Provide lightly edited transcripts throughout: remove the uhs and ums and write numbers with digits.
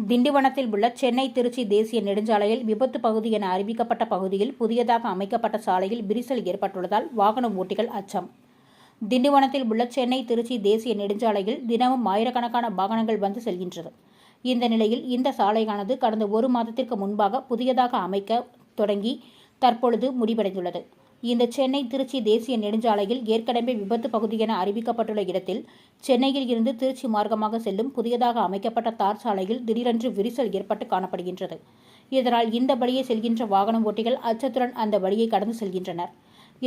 திண்டிவனத்தில் உள்ள சென்னை திருச்சி தேசிய நெடுஞ்சாலையில் விபத்து பகுதி என அறிவிக்கப்பட்ட பகுதியில் புதியதாக அமைக்கப்பட்ட சாலையில் விரிசல் ஏற்பட்டுள்ளதால் வாகன ஓட்டிகள் அச்சம். திண்டிவனத்தில் உள்ள சென்னை திருச்சி தேசிய நெடுஞ்சாலையில் தினமும் ஆயிரக்கணக்கான வாகனங்கள் வந்து செல்கின்றது. இந்த நிலையில் இந்த சாலையானது கடந்த 1 மாதத்திற்கு முன்பாக புதியதாக அமைக்க தொடங்கி தற்பொழுது முடிவடைந்துள்ளது. இந்த சென்னை திருச்சி தேசிய நெடுஞ்சாலையில் ஏற்கனவே விபத்து பகுதி என அறிவிக்கப்பட்டுள்ள இடத்தில் சென்னையில் இருந்து திருச்சி மார்க்கமாக செல்லும் புதியதாக அமைக்கப்பட்ட தார் சாலையில் திடீரென்று விரிசல் ஏற்பட்டு காணப்படுகின்றது. இதனால் இந்த வழியே செல்கின்ற வாகன ஓட்டிகள் அச்சத்துடன் அந்த வழியை கடந்து செல்கின்றனர்.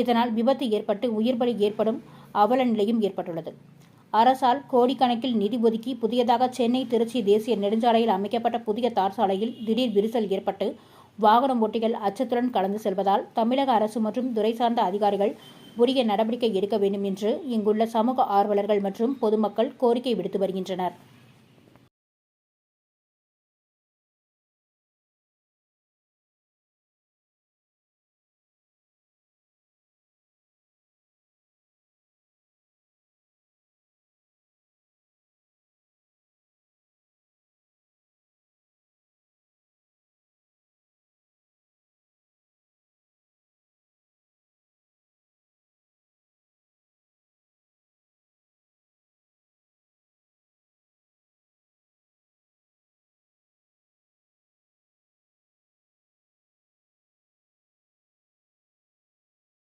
இதனால் விபத்து ஏற்பட்டு உயிர் பலி ஏற்படும் அவல நிலையும் ஏற்பட்டுள்ளது. அரசால் கோடிக்கணக்கில் நிதி ஒதுக்கி புதியதாக சென்னை திருச்சி தேசிய நெடுஞ்சாலையில் அமைக்கப்பட்ட புதிய தார் சாலையில் திடீர் விரிசல் ஏற்பட்டு வாகன ஓட்டிகள் அச்சத்துடன் கலந்து செல்வதால் தமிழக அரசு மற்றும் துறை சார்ந்த அதிகாரிகள் உரிய நடவடிக்கை எடுக்க வேண்டும் என்று இங்குள்ள சமூக ஆர்வலர்கள் மற்றும் பொதுமக்கள் கோரிக்கை விடுத்து வருகின்றனர்.